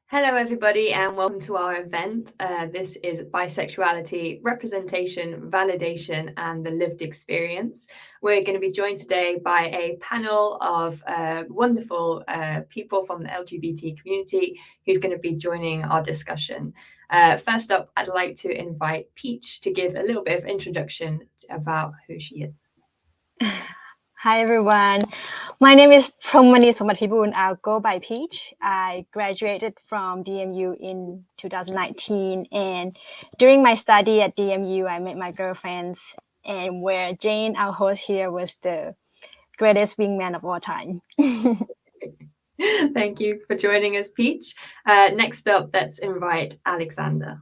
Hello, everybody, and welcome to our event. This is Bisexuality, Representation, Validation, and the Lived Experience. We're going to be joined today by a panel of wonderful people from the LGBT community who's going to be joining our discussion. First up, I'd like to invite Peach to give a little bit of introduction about who she is. Hi everyone, my name is Promani Somatipun. I'll go by Peach. I graduated from DMU in 2019, and during my study at DMU, I met my girlfriends, and where Jane, our host here, was the greatest wingman of all time. Thank you for joining us, Peach. Next up, let's invite Alexander.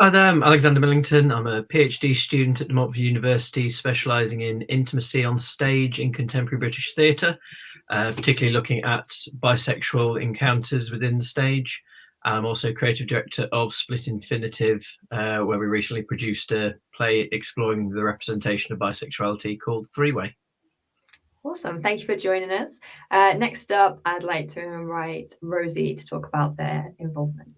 Hi there, I'm Alexander Millington. I'm a PhD student at Montfort University, specialising in intimacy on stage in contemporary British theatre, particularly looking at bisexual encounters within the stage. I'm also creative director of Split Infinitive, where we recently produced a play exploring the representation of bisexuality called Three Way. Awesome, thank you for joining us. Next up, I'd like to invite Rosie to talk about their involvement.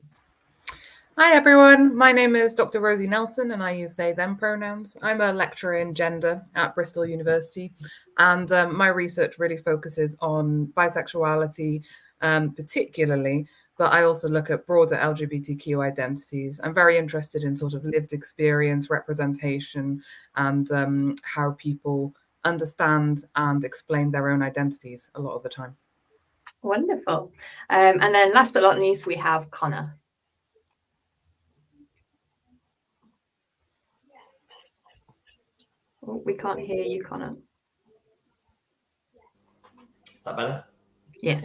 Hi everyone, my name is Dr. Rosie Nelson and I use they, them pronouns. I'm a lecturer in gender at Bristol University, and my research really focuses on bisexuality particularly, but I also look at broader LGBTQ identities. I'm very interested in sort of lived experience, representation, and how people understand and explain their own identities a lot of the time. Wonderful. And then last but not least, we have Connor. Oh, we can't hear you, Connor. Is that better? Yes.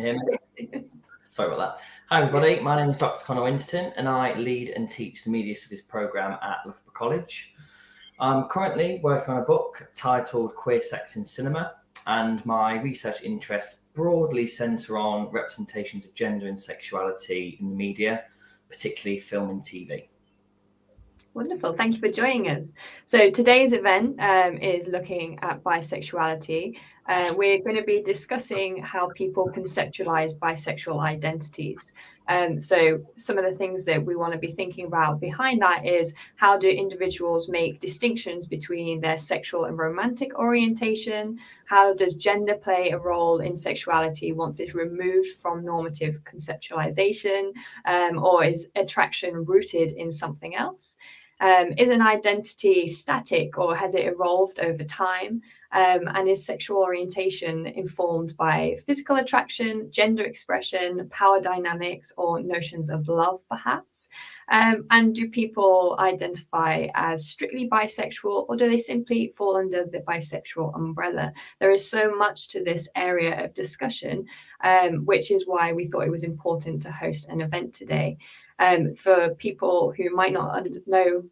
Sorry about that. Hi everybody, my name is Dr. Connor Winterton and I lead and teach the Media Studies programme at Loughborough College. I'm currently working on a book titled Queer Sex in Cinema, and my research interests broadly centre on representations of gender and sexuality in the media, particularly film and TV. Wonderful. Thank you for joining us. So today's event is looking at bisexuality. We're going to be discussing how people conceptualize bisexual identities. So some of the things that we want to be thinking about behind that is, how do individuals make distinctions between their sexual and romantic orientation? How does gender play a role in sexuality once it's removed from normative conceptualization, or is attraction rooted in something else? Is an identity static or has it evolved over time? And is sexual orientation informed by physical attraction, gender expression, power dynamics, or notions of love, perhaps? And do people identify as strictly bisexual, or do they simply fall under the bisexual umbrella? There is so much to this area of discussion, which is why we thought it was important to host an event today. For people who might not know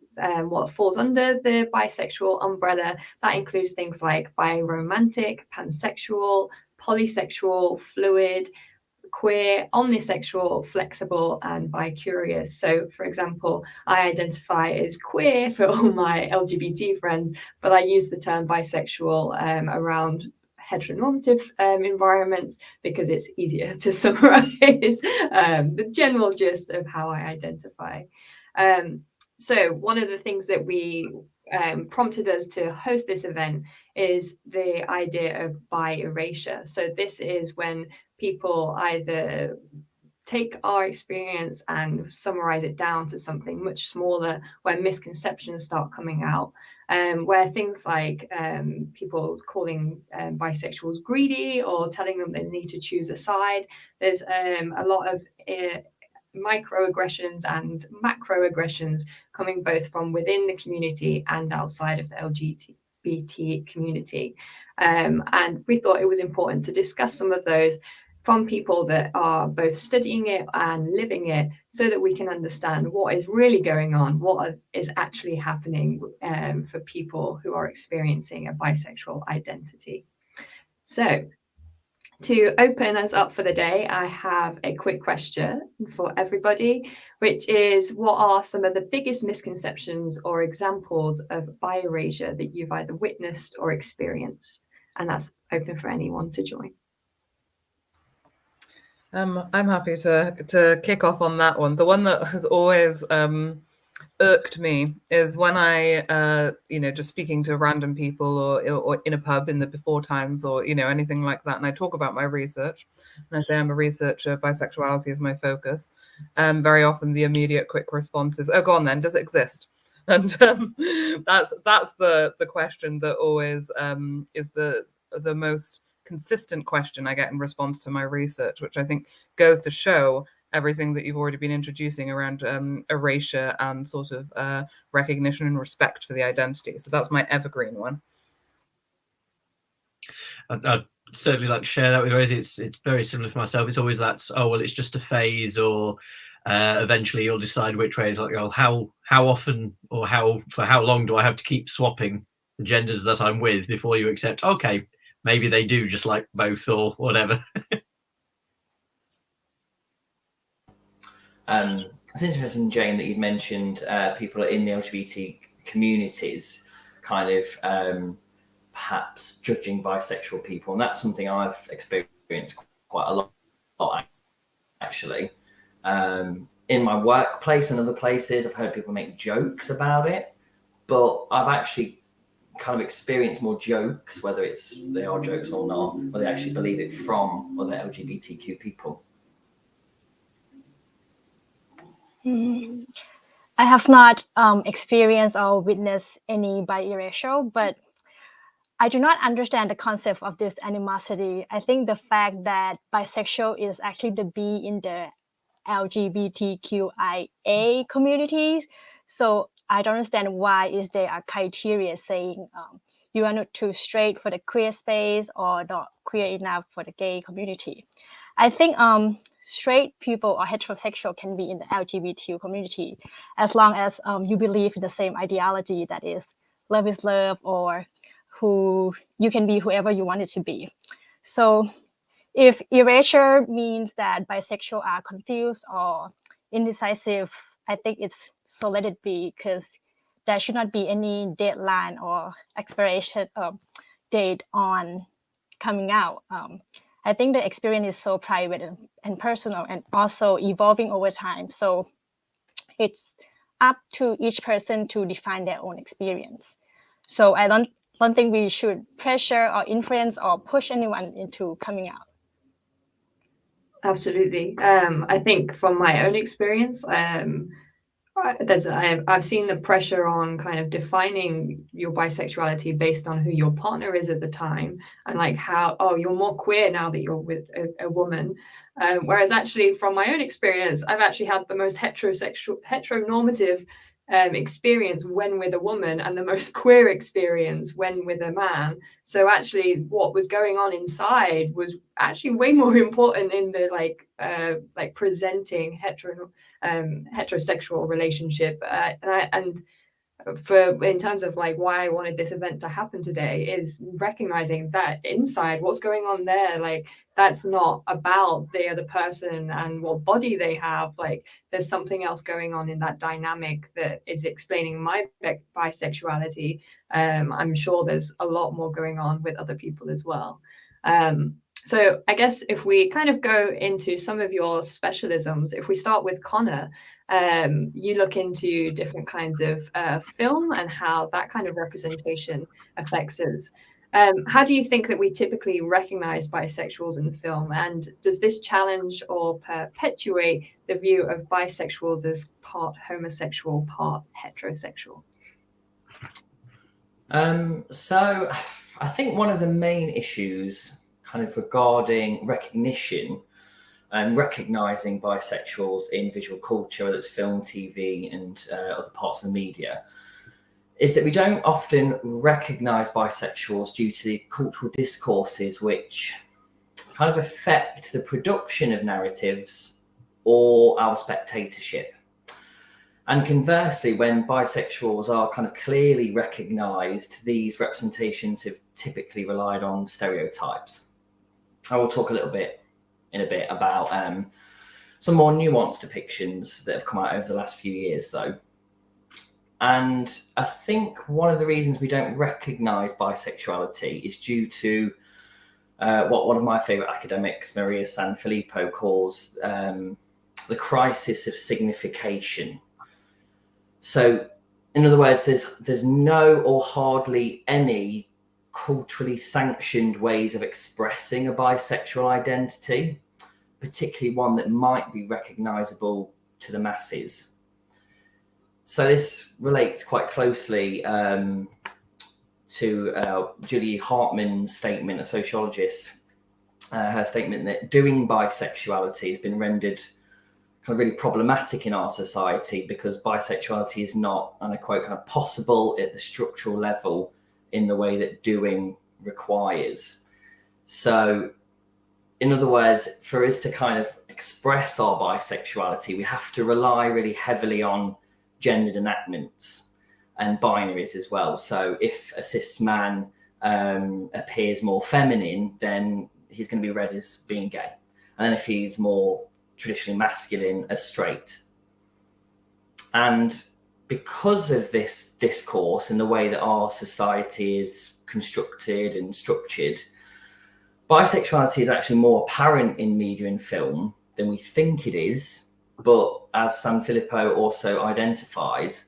what falls under the bisexual umbrella, that includes things like biromantic, pansexual, polysexual, fluid, queer, omnisexual, flexible, and bicurious. So, for example, I identify as queer for all my LGBT friends, but I use the term bisexual around heteronormative environments because it's easier to summarize the general gist of how I identify. So one of the things that we prompted us to host this event is the idea of bi erasure. So this is when people either take our experience and summarize it down to something much smaller, where misconceptions start coming out, where things like people calling bisexuals greedy or telling them they need to choose a side. There's a lot of microaggressions and macroaggressions coming both from within the community and outside of the LGBT community. And we thought it was important to discuss some of those from people that are both studying it and living it, so that we can understand what is really going on, what is actually happening for people who are experiencing a bisexual identity. So, to open us up for the day, I have a quick question for everybody, which is, what are some of the biggest misconceptions or examples of bi-erasure that you've either witnessed or experienced? And that's open for anyone to join. I'm happy to kick off on that one. The one that has always irked me is when I, just speaking to random people or in a pub in the before times or, anything like that. And I talk about my research and I say I'm a researcher, bisexuality is my focus. Very often the immediate quick response is, oh, go on then, does it exist? And that's the question that always is the most consistent question I get in response to my research, which I think goes to show everything that you've already been introducing around erasure and sort of recognition and respect for the identity. So that's my evergreen one. I'd certainly like to share that with Rosie. It's very similar for myself. It's always that, oh, well, it's just a phase, or eventually you'll decide which way. It's like, well, how often or for how long do I have to keep swapping the genders that I'm with before you accept, okay, maybe they do just like both or whatever. It's interesting, Jane, that you'd mentioned people in the LGBT communities kind of perhaps judging bisexual people, and that's something I've experienced quite a lot actually. In my workplace and other places, I've heard people make jokes about it, but I've actually kind of experienced more jokes, whether they are jokes or not, or they actually believe it, from other LGBTQ people. I have not experienced or witnessed any biracial, but I do not understand the concept of this animosity. I think the fact that bisexual is actually the B in the LGBTQIA communities. So I don't understand why is there a criteria saying you are not too straight for the queer space or not queer enough for the gay community. I think straight people or heterosexual can be in the LGBTQ community as long as you believe in the same ideology, that is love is love, or who you can be whoever you want it to be. So if erasure means that bisexual are confused or indecisive, I think so let it be, because there should not be any deadline or expiration date on coming out. I think the experience is so private and personal and also evolving over time. So it's up to each person to define their own experience. So I don't think we should pressure or influence or push anyone into coming out. Absolutely. I think from my own experience, I've seen the pressure on kind of defining your bisexuality based on who your partner is at the time, and like how, oh, you're more queer now that you're with a woman. Whereas actually from my own experience, I've actually had the most heteronormative experience when with a woman and the most queer experience when with a man. So actually what was going on inside was actually way more important in the like presenting heterosexual relationship, and in terms of like why I wanted this event to happen today is recognizing that inside what's going on there, like that's not about the other person and what body they have. Like there's something else going on in that dynamic that is explaining my bisexuality. I'm sure there's a lot more going on with other people as well. So I guess if we kind of go into some of your specialisms, if we start with Connor, you look into different kinds of film and how that kind of representation affects us. How do you think that we typically recognize bisexuals in film? And does this challenge or perpetuate the view of bisexuals as part homosexual, part heterosexual? So I think one of the main issues kind of regarding recognition and recognizing bisexuals in visual culture, whether it's film, TV, and other parts of the media, is that we don't often recognize bisexuals due to the cultural discourses which kind of affect the production of narratives or our spectatorship. And conversely, when bisexuals are kind of clearly recognized, these representations have typically relied on stereotypes. I will talk a little bit in a bit about some more nuanced depictions that have come out over the last few years, though. And I think one of the reasons we don't recognise bisexuality is due to what one of my favourite academics, Maria Sanfilippo, calls the crisis of signification. So, in other words, there's no or hardly any culturally sanctioned ways of expressing a bisexual identity, particularly one that might be recognisable to the masses. So this relates quite closely to Julie Hartman's statement, a sociologist, her statement that doing bisexuality has been rendered kind of really problematic in our society because bisexuality is not, and I quote, kind of possible at the structural level in the way that doing requires. So, in other words, for us to kind of express our bisexuality, we have to rely really heavily on gendered enactments and binaries as well. So if a cis man appears more feminine, then he's going to be read as being gay. And then if he's more traditionally masculine, as straight. And because of this discourse and the way that our society is constructed and structured, bisexuality is actually more apparent in media and film than we think it is. But as Sanfilippo also identifies,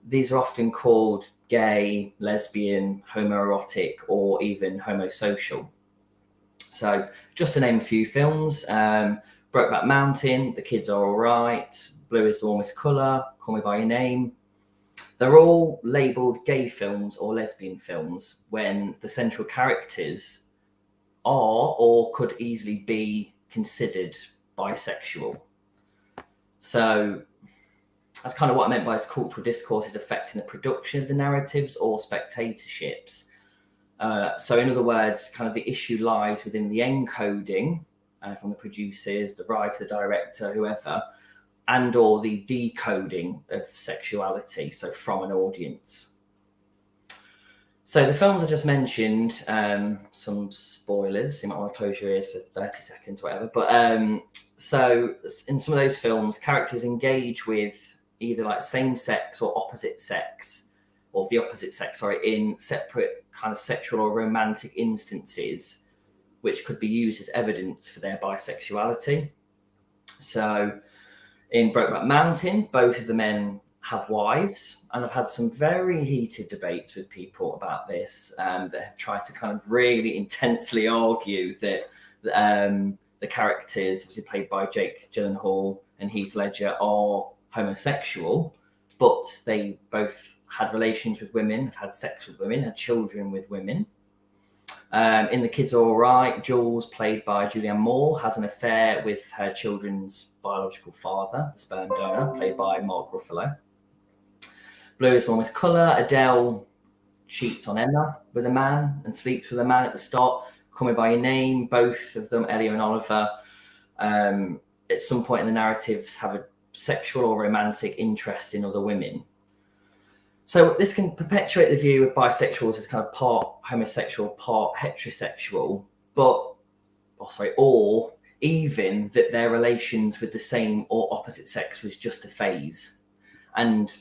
these are often called gay, lesbian, homoerotic, or even homosocial. So just to name a few films, Brokeback Mountain, The Kids Are All Right, Blue is the Warmest Colour, Call Me By Your Name. They're all labelled gay films or lesbian films when the central characters are or could easily be considered bisexual. So that's kind of what I meant by this cultural discourse is affecting the production of the narratives or spectatorships. So in other words, kind of the issue lies within the encoding from the producers, the writer, the director, whoever, and or the decoding of sexuality, so from an audience. So the films I just mentioned, some spoilers, you might want to close your ears for 30 seconds, whatever. But so in some of those films, characters engage with either like same sex or opposite sex, or the opposite sex, sorry, in separate kind of sexual or romantic instances, which could be used as evidence for their bisexuality. So in Brokeback Mountain, both of the men have wives, and I've had some very heated debates with people about this that have tried to kind of really intensely argue that the characters, obviously played by Jake Gyllenhaal and Heath Ledger, are homosexual, but they both had relations with women, have had sex with women, had children with women. In The Kids Are All Right, Jules, played by Julianne Moore, has an affair with her children's biological father, the sperm donor, played by Mark Ruffalo. Blue is the Warmest Colour, Adele cheats on Emma with a man and sleeps with a man at the start. Call Me By Your Name, both of them, Ellie and Oliver, at some point in the narratives have a sexual or romantic interest in other women. So this can perpetuate the view of bisexuals as kind of part homosexual, part heterosexual, or even that their relations with the same or opposite sex was just a phase. And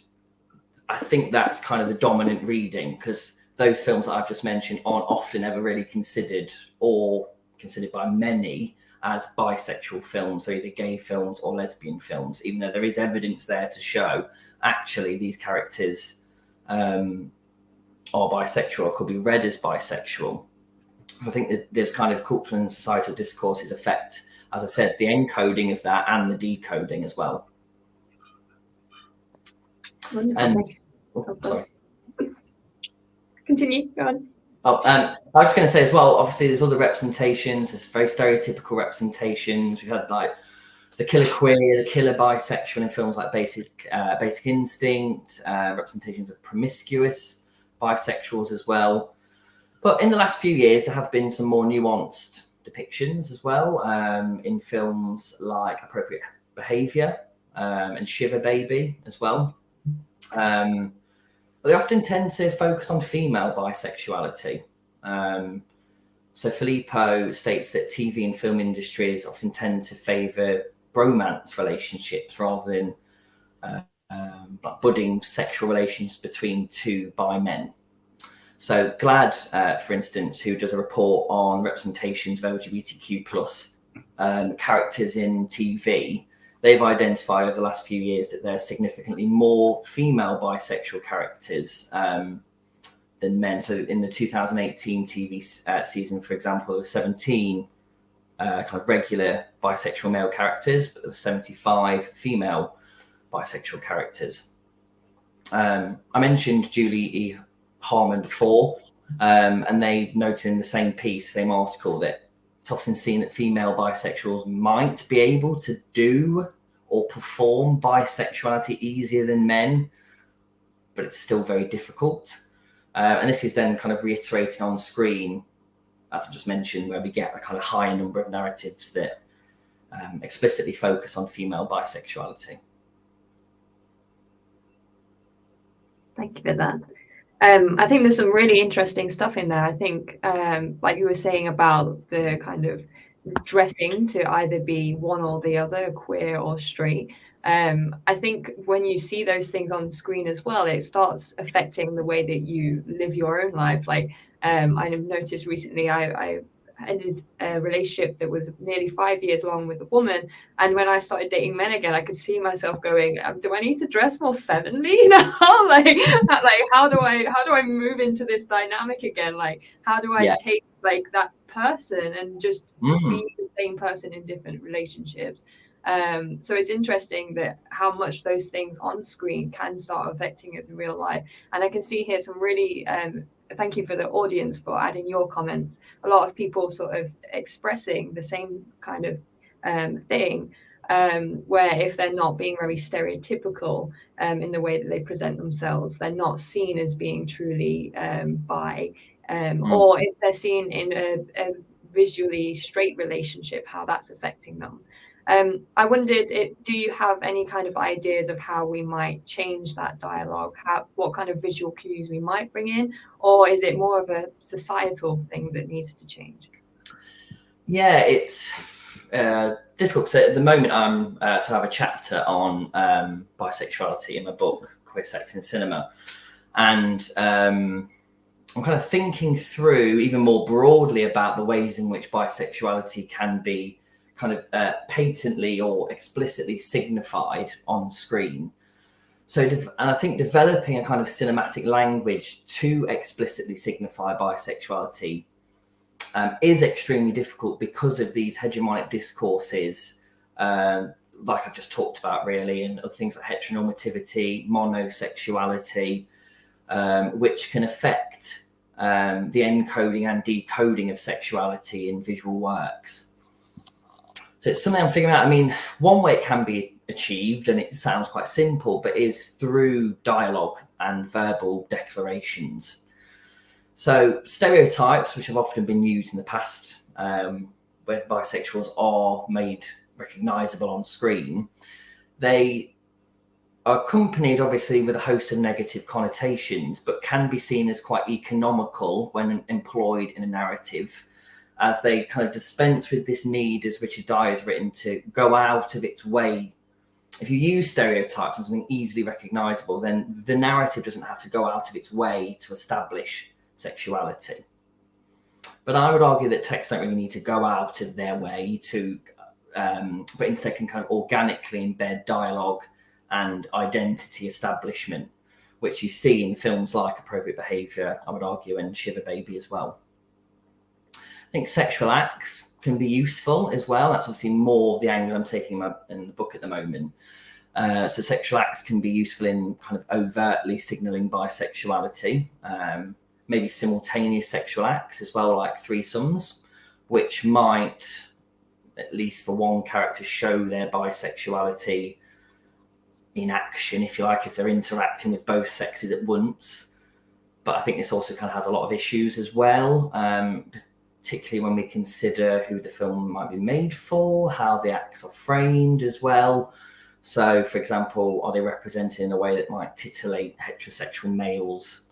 I think that's kind of the dominant reading, because those films that I've just mentioned aren't often ever really considered or considered by many as bisexual films, so either gay films or lesbian films, even though there is evidence there to show actually these characters are bisexual or could be read as bisexual. I think that there's kind of cultural and societal discourses affect, as I said, the encoding of that and the decoding as well. Wonderful. And sorry. Continue, go on. I was just going to say as well, obviously there's other representations, there's very stereotypical representations. We've had like the killer queer, the killer bisexual in films like Basic Instinct, representations of promiscuous bisexuals as well. But in the last few years, there have been some more nuanced depictions as well in films like Appropriate Behaviour and Shiver Baby as well. But they often tend to focus on female bisexuality. So Filippo states that TV and film industries often tend to favour bromance relationships rather than budding sexual relations between two bi men. So GLAD, for instance, who does a report on representations of LGBTQ plus characters in TV, they've identified over the last few years that there are significantly more female bisexual characters than men. So in the 2018 TV season, for example, there were 17 kind of regular bisexual male characters, but there were 75 female bisexual characters. I mentioned Julie E. Harmon before, and they noted in the same piece, same article, that it's often seen that female bisexuals might be able to do or perform bisexuality easier than men, but it's still very difficult. And this is then kind of reiterated on screen, as I just mentioned, where we get a kind of higher number of narratives that explicitly focus on female bisexuality. Thank you for that. I think there's some really interesting stuff in there. I think, like you were saying about the kind of dressing to either be one or the other, queer or straight. I think when you see those things on screen as well, it starts affecting the way that you live your own life. Like I've noticed recently, I ended a relationship that was nearly 5 years long with a woman, and when I started dating men again, I could see myself going, do I need to dress more femininely now? like how do I move into this dynamic again? Like how do I take like that person and just be the same person in different relationships? So it's interesting that how much those things on screen can start affecting us in real life. And I can see here some really thank you for the audience for adding your comments. A lot of people sort of expressing the same kind of thing, where if they're not being very stereotypical in the way that they present themselves, they're not seen as being truly bi, or if they're seen in a visually straight relationship, how that's affecting them. I wondered, do you have any kind of ideas of how we might change that dialogue? What kind of visual cues we might bring in? Or is it more of a societal thing that needs to change? Yeah, it's difficult. So at the moment, I'm I have a chapter on bisexuality in my book, Queer Sex in Cinema. And I'm kind of thinking through even more broadly about the ways in which bisexuality can be kind of patently or explicitly signified on screen. So, and I think developing a kind of cinematic language to explicitly signify bisexuality is extremely difficult because of these hegemonic discourses, like I've just talked about, really, and other things like heteronormativity, monosexuality, which can affect the encoding and decoding of sexuality in visual works. So it's something I'm figuring out. I mean, one way it can be achieved, and it sounds quite simple, but is through dialogue and verbal declarations. So stereotypes, which have often been used in the past when bisexuals are made recognisable on screen, they are accompanied obviously with a host of negative connotations, but can be seen as quite economical when employed in a narrative, as they kind of dispense with this need, as Richard Dyer has written, to go out of its way. If you use stereotypes as something easily recognisable, then the narrative doesn't have to go out of its way to establish sexuality. But I would argue that texts don't really need to go out of their way to, but instead can kind of organically embed dialogue and identity establishment, which you see in films like Appropriate Behaviour, I would argue, and Shiver Baby as well. I think sexual acts can be useful as well. That's obviously more the angle I'm taking in the book at the moment. So sexual acts can be useful in kind of overtly signalling bisexuality, maybe simultaneous sexual acts as well, like threesomes, which might, at least for one character, show their bisexuality in action, if you like, if they're interacting with both sexes at once. But I think this also kind of has a lot of issues as well, particularly when we consider who the film might be made for, how the acts are framed as well. So, for example, are they represented in a way that might titillate heterosexual males?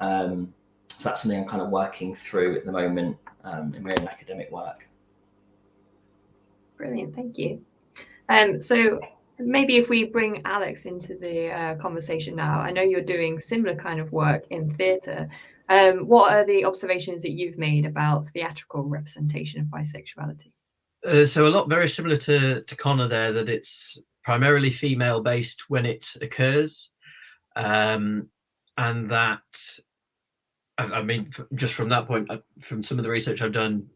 So that's something I'm kind of working through at the moment in my own academic work. Brilliant, thank you. So maybe if we bring Alex into the conversation now, I know you're doing similar kind of work in theatre. What are the observations that you've made about theatrical representation of bisexuality? So a lot very similar to Connor there, that it's primarily female based when it occurs, and that I mean, just from that point, from some of the research I've done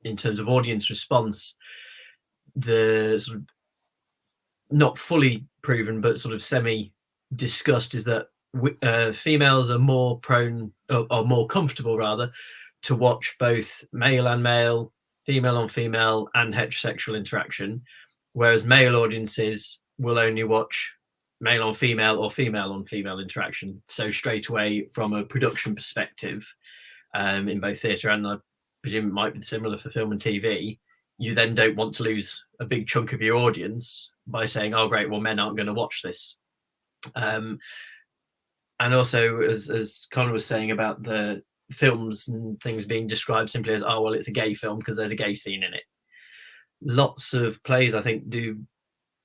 in terms of audience response, the sort of not fully proven but sort of semi discussed is that females are more prone or more comfortable rather to watch both male on male, female on female, and heterosexual interaction, whereas male audiences will only watch male on female or female on female interaction. So straight away, from a production perspective, in both theatre and I presume it might be similar for film and TV, you then don't want to lose a big chunk of your audience by saying, oh great, well men aren't going to watch this. And also, as Connor was saying about the films and things being described simply as, oh well, it's a gay film because there's a gay scene in it. Lots of plays, I think, do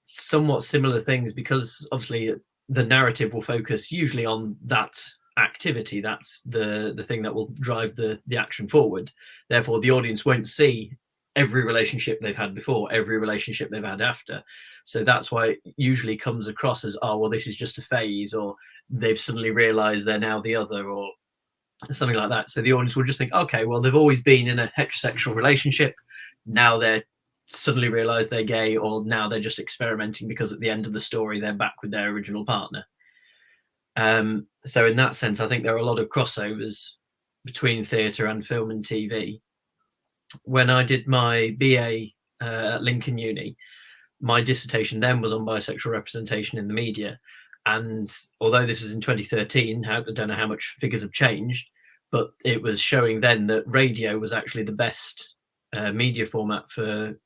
somewhat similar things, because obviously the narrative will focus usually on that activity. That's the thing that will drive the action forward. Therefore, the audience won't see every relationship they've had before, every relationship they've had after. So that's why it usually comes across as, oh well, this is just a phase, or they've suddenly realized they're now the other, or something like that. So the audience will just think, okay, well, they've always been in a heterosexual relationship, now they're suddenly realize they're gay, or now they're just experimenting because at the end of the story they're back with their original partner. So in that sense, I think there are a lot of crossovers between theatre and film and TV. When I did my BA at Lincoln Uni, my dissertation then was on bisexual representation in the media. And although this was in 2013, I don't know how much figures have changed, but it was showing then that radio was actually the best media format for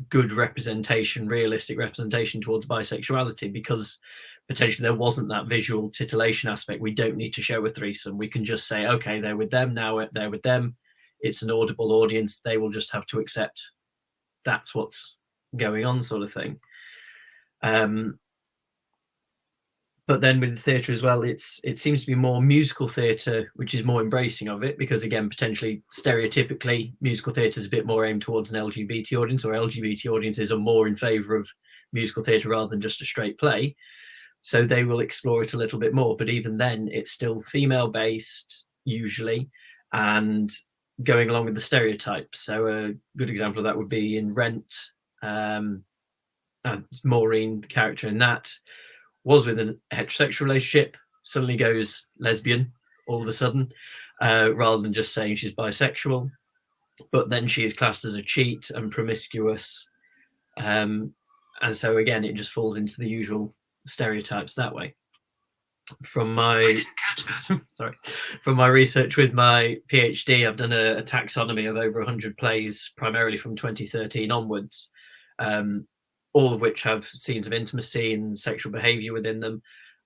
good representation, realistic representation towards bisexuality, because potentially there wasn't that visual titillation aspect. We don't need to show a threesome. We can just say, okay, they're with them, now they're with them. It's an audible audience. They will just have to accept that's what's going on, sort of thing. But then with the theatre as well, it seems to be more musical theatre, which is more embracing of it, because again, potentially stereotypically, musical theatre is a bit more aimed towards an LGBT audience, or LGBT audiences are more in favour of musical theatre rather than just a straight play. So they will explore it a little bit more. But even then, it's still female-based, usually, and going along with the stereotypes. So a good example of that would be in Rent. Maureen, the character in that, was with a heterosexual relationship, suddenly goes lesbian all of a sudden, rather than just saying she's bisexual. But then she is classed as a cheat and promiscuous. And so again, it just falls into the usual stereotypes that way. From my from my research with my PhD, I've done a taxonomy of over 100 plays, primarily from 2013 onwards, all of which have scenes of intimacy and sexual behaviour within them.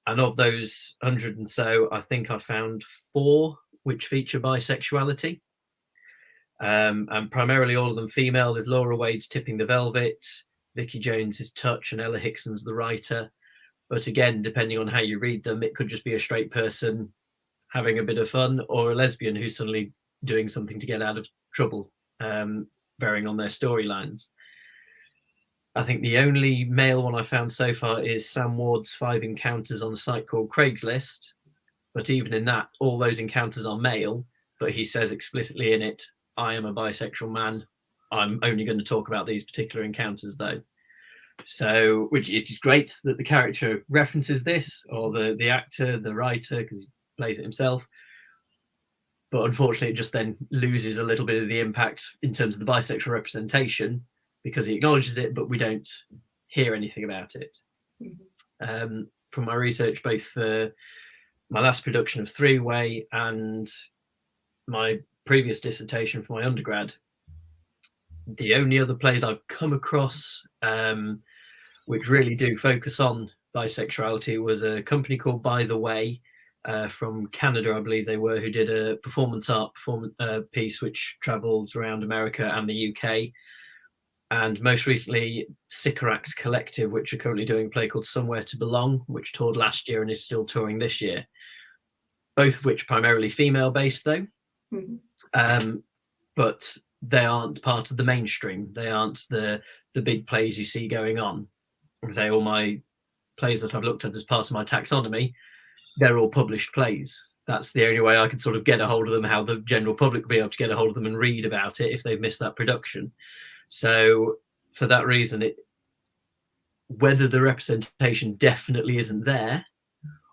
And of those 100 and so, I think I found 4 which feature bisexuality. And primarily all of them female. There's Laura Wade's Tipping the Velvet, Vicky Jones's Touch, and Ella Hickson's The Writer. But again, depending on how you read them, it could just be a straight person having a bit of fun, or a lesbian who's suddenly doing something to get out of trouble, varying on their storylines. I think the only male one I found so far is Sam Ward's 5 encounters on a site called Craigslist. But even in that, all those encounters are male, but he says explicitly in it, I am a bisexual man. I'm only going to talk about these particular encounters though. So, which is great that the character references this, or the actor, the writer, because he plays it himself. But unfortunately, it just then loses a little bit of the impact in terms of the bisexual representation, because he acknowledges it, but we don't hear anything about it. Mm-hmm. From my research, both for my last production of Three Way and my previous dissertation for my undergrad, the only other plays I've come across which really do focus on bisexuality was a company called By the Way from Canada, I believe they were, who did a performance art piece which travelled around America and the UK. And most recently, Sycorax Collective, which are currently doing a play called Somewhere to Belong, which toured last year and is still touring this year. both of which primarily female based though. But they aren't part of the mainstream. They aren't the big plays you see going on. Say all my plays that I've looked at as part of my taxonomy, they're all published plays. That's the only way I could sort of get a hold of them, how the general public will be able to get a hold of them and read about it if they've missed that production. So for that reason, whether the representation definitely isn't there,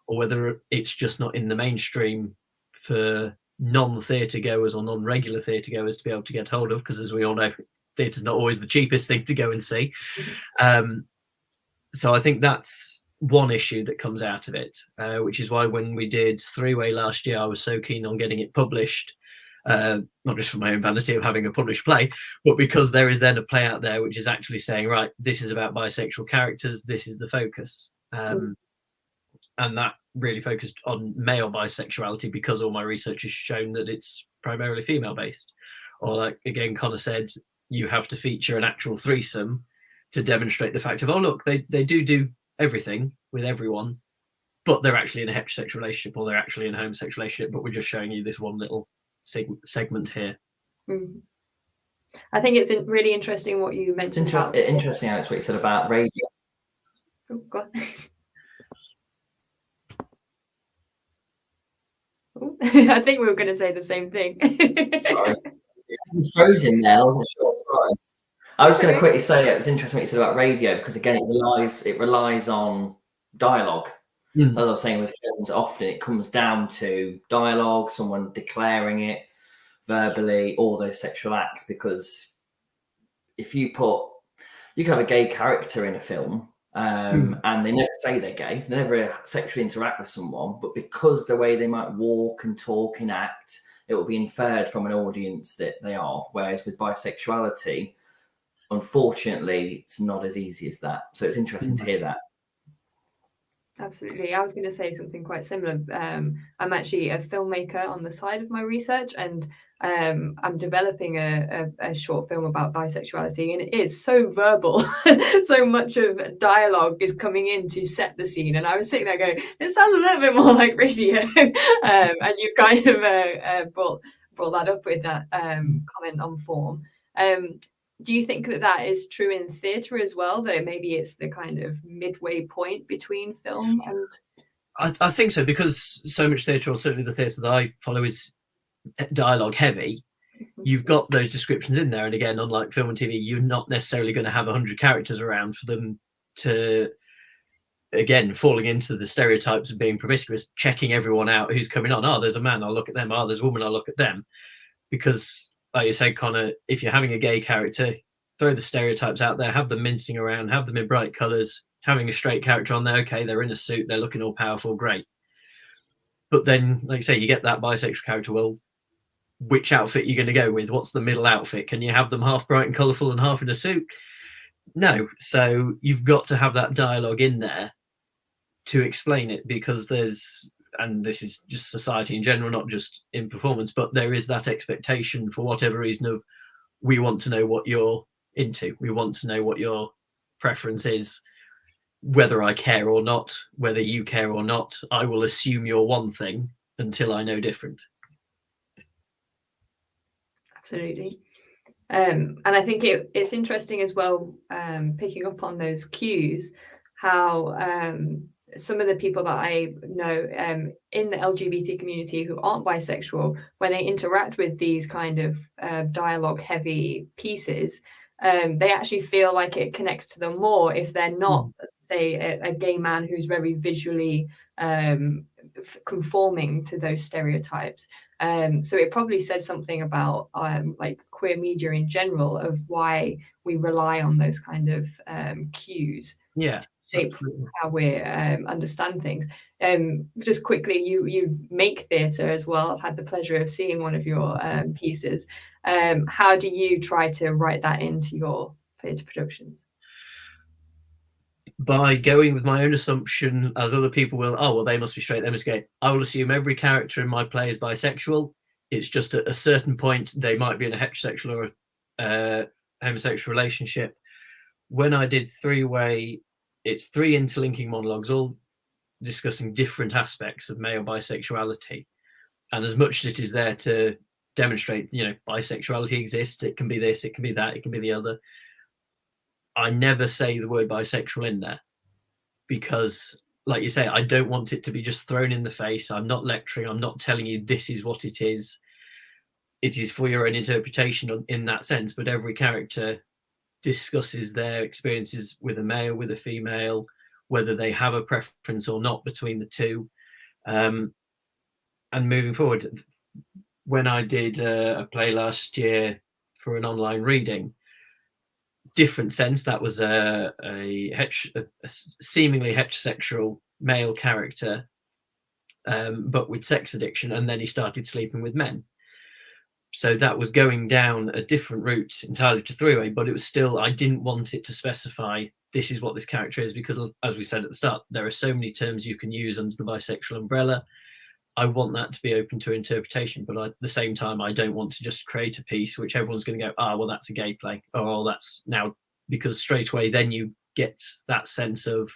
or whether it's just not in the mainstream for non-theatre goers or non-regular theatre goers to be able to get hold of, because as we all know, theatre's not always the cheapest thing to go and see. So I think that's one issue that comes out of it, which is why when we did Three-Way last year, I was so keen on getting it published, not just for my own vanity of having a published play, but because there is then a play out there which is actually saying, right, this is about bisexual characters, this is the focus. And that really focused on male bisexuality, because all my research has shown that it's primarily female based. Or like, again, Connor said, you have to feature an actual threesome to demonstrate the fact of, oh, look, they do everything with everyone, but they're actually in a heterosexual relationship, or they're actually in a homosexual relationship, but we're just showing you this one little segment here. I think it's really interesting what you mentioned. Interesting, Alex, what you said about radio. Oh, God. I think we were going to say the same thing. Sorry. I was frozen there. I wasn't sure. Sorry. I was going to quickly say it was interesting what you said about radio, because again, it relies on dialogue. So as I was saying with films, often it comes down to dialogue, someone declaring it verbally, all those sexual acts. Because if you can have a gay character in a film, and they never say they're gay, they never sexually interact with someone, but because the way they might walk and talk and act, it will be inferred from an audience that they are. Whereas with bisexuality, unfortunately, it's not as easy as that. So it's interesting to hear that. Absolutely. I was going to say something quite similar. I'm actually a filmmaker on the side of my research, and I'm developing a short film about bisexuality, and it is so verbal. So much of dialogue is coming in to set the scene. And I was sitting there going, it sounds a little bit more like radio. And you kind of brought that up with that comment on form. Do you think that is true in theatre as well, that maybe it's the kind of midway point between film and... I think so, because so much theatre, or certainly the theatre that I follow, is dialogue heavy. You've got those descriptions in there, and again, unlike film and TV, you're not necessarily going to have 100 characters around for them to, again, falling into the stereotypes of being promiscuous, checking everyone out who's coming on. Oh, there's a man, I'll look at them. Oh, there's a woman, I'll look at them. Because like you said, Connor, if you're having a gay character, throw the stereotypes out there, have them mincing around, have them in bright colours. Having a straight character on there, okay, they're in a suit, they're looking all powerful, great. But then, like you say, you get that bisexual character, well, which outfit are you going to go with? What's the middle outfit? Can you have them half bright and colourful and half in a suit? No. So you've got to have that dialogue in there to explain it, because there's, and this is just society in general, not just in performance, but there is that expectation, for whatever reason, of, we want to know what you're into. We want to know what your preference is, whether I care or not, whether you care or not. I will assume you're one thing until I know different. Absolutely. And I think it's interesting as well, picking up on those cues, how some of the people that I know in the LGBT community who aren't bisexual, when they interact with these kind of dialogue heavy pieces, they actually feel like it connects to them more if they're not, say, a gay man who's very visually conforming to those stereotypes. So it probably says something about like queer media in general, of why we rely on those kind of cues. Yeah. Shape how we understand things. Just quickly, you make theatre as well. I've had the pleasure of seeing one of your pieces. How do you try to write that into your theatre productions? By going with my own assumption, as other people will, oh, well, they must be straight, they must be gay. I will assume every character in my play is bisexual. It's just at a certain point, they might be in a heterosexual or a homosexual relationship. When I did Three-Way, it's 3 interlinking monologues, all discussing different aspects of male bisexuality. And as much as it is there to demonstrate, bisexuality exists, it can be this, it can be that, it can be the other, I never say the word bisexual in there because, like you say, I don't want it to be just thrown in the face. I'm not lecturing. I'm not telling you this is what it is. It is for your own interpretation in that sense, but every character discusses their experiences with a male, with a female, whether they have a preference or not between the two. And moving forward, when I did a play last year for an online reading, different sense, that was a seemingly heterosexual male character, but with sex addiction, and then he started sleeping with men. So that was going down a different route entirely to three-way, but it was still, I didn't want it to specify this is what this character is, because as we said at the start, there are so many terms you can use under the bisexual umbrella. I want that to be open to interpretation, but at the same time, I don't want to just create a piece which everyone's going to go, well, that's a gay play. Oh, that's now, because straight away, then you get that sense of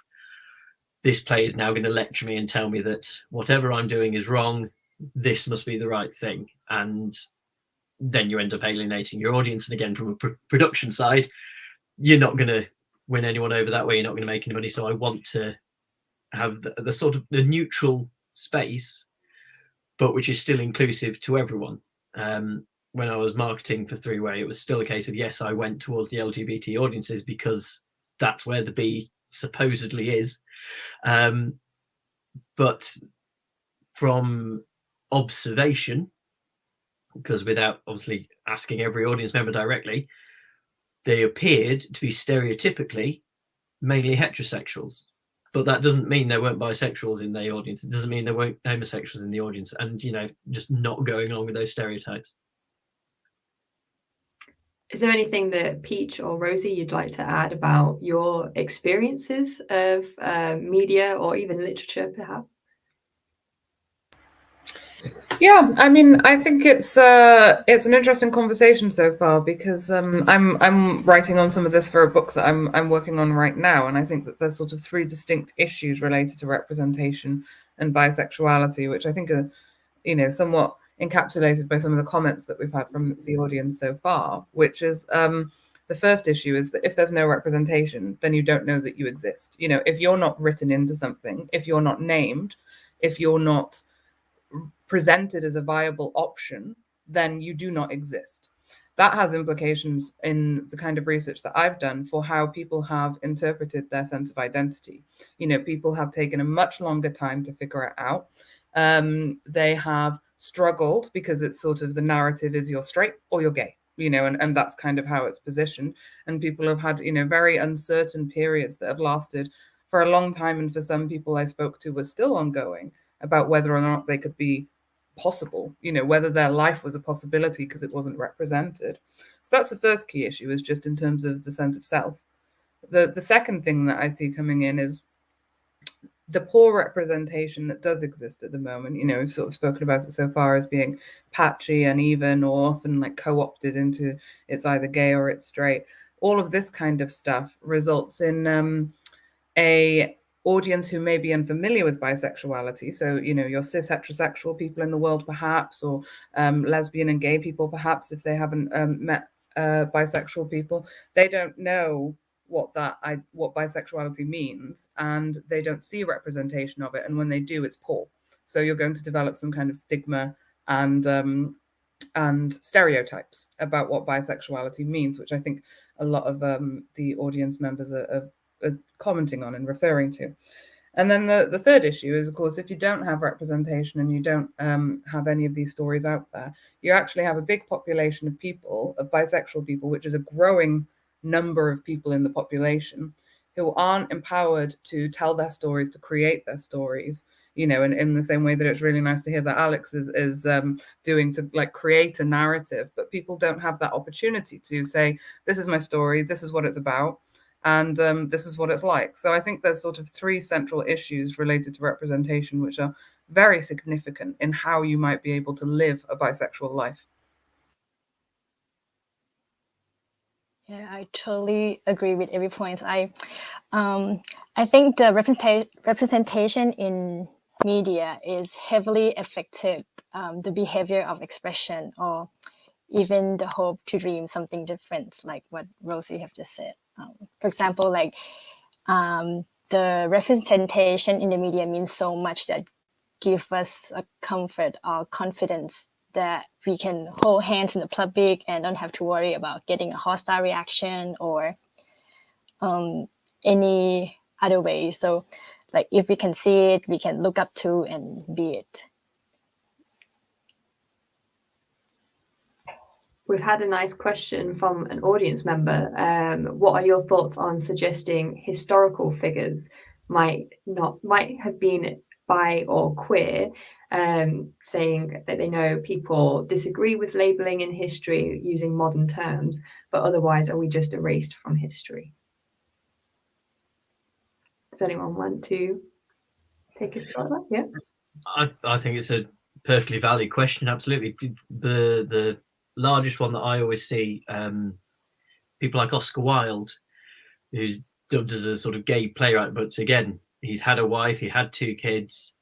this play is now going to lecture me and tell me that whatever I'm doing is wrong. This must be the right thing. And then you end up alienating your audience. And again, from a production side, you're not going to win anyone over that way. You're not going to make any money. So I want to have the sort of the neutral space, but which is still inclusive to everyone. When I was marketing for Three Way, it was still a case of, yes, I went towards the LGBT audiences because that's where the B supposedly is. But from observation, because without obviously asking every audience member directly, they appeared to be stereotypically mainly heterosexuals. But that doesn't mean there weren't bisexuals in the audience. It doesn't mean there weren't homosexuals in the audience, and, just not going along with those stereotypes. Is there anything that Peach or Rosie you'd like to add about your experiences of media or even literature, perhaps? Yeah, I mean, I think it's an interesting conversation so far, because I'm writing on some of this for a book that I'm working on right now, and I think that there's sort of three distinct issues related to representation and bisexuality, which I think are, somewhat encapsulated by some of the comments that we've had from the audience so far. Which is the first issue is that if there's no representation, then you don't know that you exist. If you're not written into something, if you're not named, if you're not presented as a viable option, then you do not exist. That has implications in the kind of research that I've done for how people have interpreted their sense of identity. People have taken a much longer time to figure it out. They have struggled because it's sort of the narrative is you're straight or you're gay, and that's kind of how it's positioned. And people have had, very uncertain periods that have lasted for a long time. And for some people I spoke to was still ongoing about whether or not they could be possible, whether their life was a possibility because it wasn't represented. So that's the first key issue, is just in terms of the sense of self. The second thing that I see coming in is the poor representation that does exist at the moment. We've sort of spoken about it so far as being patchy, uneven, or often like co-opted into it's either gay or it's straight. All of this kind of stuff results in a audience who may be unfamiliar with bisexuality. So, your cis heterosexual people in the world, perhaps, or lesbian and gay people, perhaps, if they haven't met bisexual people, they don't know what bisexuality means, and they don't see representation of it. And when they do, it's poor. So you're going to develop some kind of stigma and stereotypes about what bisexuality means, which I think a lot of the audience members are commenting on and referring to. And then the third issue is, of course, if you don't have representation and you don't have any of these stories out there, you actually have a big population of people, of bisexual people, which is a growing number of people in the population, who aren't empowered to tell their stories, to create their stories, and in the same way that it's really nice to hear that Alex is doing to like create a narrative, but people don't have that opportunity to say, this is my story, this is what it's about, and this is what it's like. So I think there's sort of three central issues related to representation, which are very significant in how you might be able to live a bisexual life. Yeah, I totally agree with every point. I think the representation in media is heavily affected the behavior of expression, or even the hope to dream something different, like what Rosie have just said. For example, like the representation in the media means so much that give us a comfort or confidence that we can hold hands in the public and don't have to worry about getting a hostile reaction or any other way. So like if we can see it, we can look up to and be it. We've had a nice question from an audience member. What are your thoughts on suggesting historical figures might have been bi or queer, saying that they know people disagree with labeling in history using modern terms, but otherwise are we just erased from history? Does anyone want to take a shot at that? Yeah. I think it's a perfectly valid question. Absolutely. The largest one that I always see, people like Oscar Wilde, who's dubbed as a sort of gay playwright, but again, he's had a wife, he had 2 kids.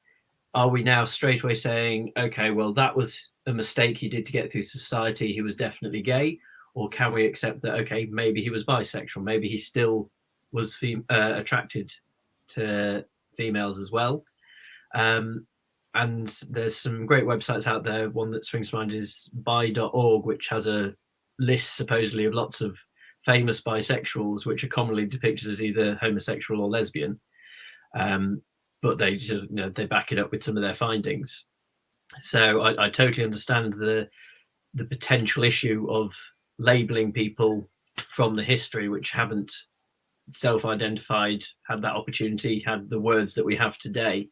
Are we now straight away saying, okay, well, that was a mistake he did to get through society, he was definitely gay? Or can we accept that, okay, maybe he was bisexual, maybe he still was attracted to females as well? And there's some great websites out there. One that springs to mind is bi.org, which has a list supposedly of lots of famous bisexuals, which are commonly depicted as either homosexual or lesbian. But they they back it up with some of their findings. So I totally understand the potential issue of labeling people from the history which haven't self-identified, had that opportunity, had the words that we have today.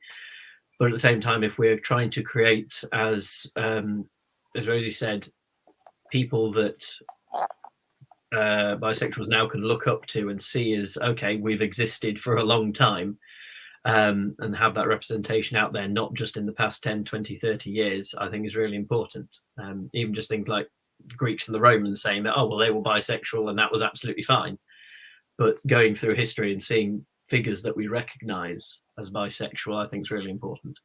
But at the same time, if we're trying to create, as Rosie said, people that bisexuals now can look up to and see as, okay, we've existed for a long time, and have that representation out there, not just in the past 10, 20, 30 years, I think is really important. Even just things like the Greeks and the Romans saying that, oh, well, they were bisexual and that was absolutely fine. But going through history and seeing figures that we recognize as bisexual, I think is really important.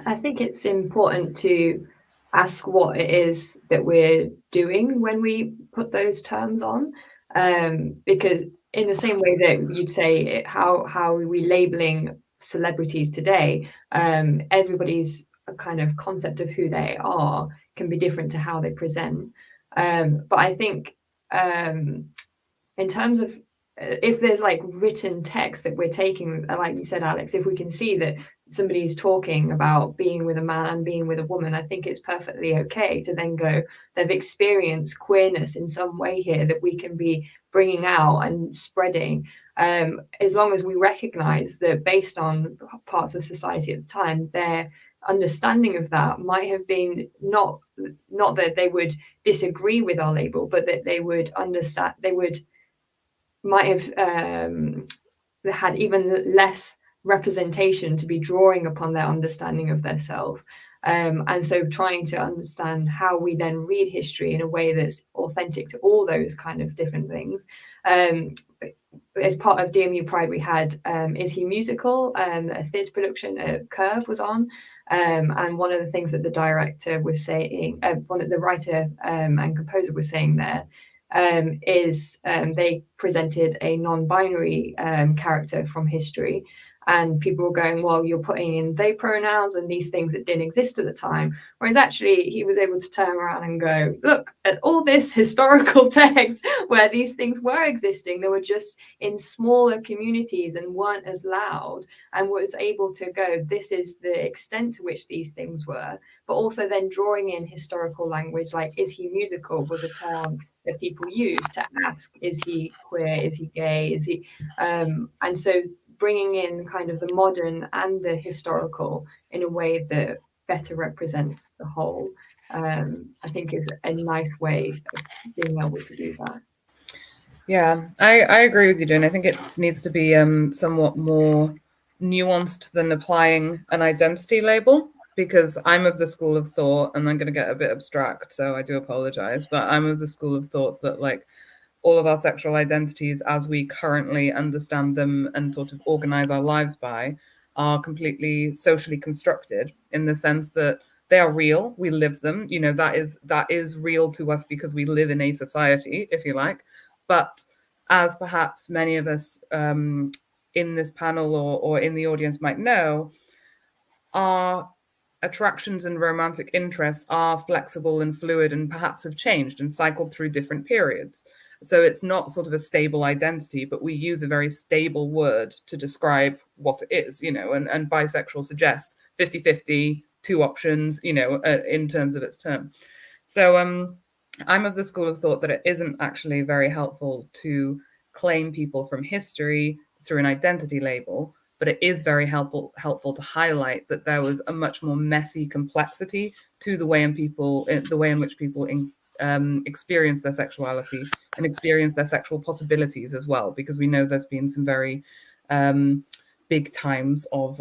I think it's important to ask what it is that we're doing when we put those terms on, because in the same way that you'd say, how are we labeling celebrities today, everybody's kind of concept of who they are can be different to how they present. But I think in terms of if there's like written text that we're taking, like you said, Alex, if we can see that somebody's talking about being with a man and being with a woman, I think it's perfectly okay to then go, they've experienced queerness in some way here that we can be bringing out and spreading, as long as we recognize that based on parts of society at the time, their understanding of that might have been not that they would disagree with our label, but that they would understand, might have had even less representation to be drawing upon their understanding of their self. And so trying to understand how we then read history in a way that's authentic to all those kind of different things. As part of DMU Pride, we had Is He Musical, a theatre production Curve was on. And one of the things that the director was saying, one of the writer and composer was saying there, is they presented a non-binary character from history, and people were going, well, you're putting in they pronouns and these things that didn't exist at the time, whereas actually he was able to turn around and go, look at all this historical text where these things were existing, they were just in smaller communities and weren't as loud, and was able to go, this is the extent to which these things were, but also then drawing in historical language like is he musical was a term that people use to ask, is he queer, is he gay, is he and so bringing in kind of the modern and the historical in a way that better represents the whole, I think is a nice way of being able to do that. Yeah, I agree with you, Jane. I think it needs to be somewhat more nuanced than applying an identity label. because I'm of the school of thought, and I'm going to get a bit abstract, so I do apologize, but I'm of the school of thought that like all of our sexual identities as we currently understand them and sort of organize our lives by are completely socially constructed, in the sense that they are real, we live them, you know, that is real to us because we live in a society, if you like. But as perhaps many of us in this panel or in the audience might know, our attractions and romantic interests are flexible and fluid and perhaps have changed and cycled through different periods. So it's not sort of a stable identity, but we use a very stable word to describe what it is, you know, and bisexual suggests 50-50, two options, you know, in terms of its term. So I'm of the school of thought that it isn't actually very helpful to claim people from history through an identity label, but it is very helpful to highlight that there was a much more messy complexity to the way in which people experience their sexuality and experience their sexual possibilities as well, because we know there's been some very big times of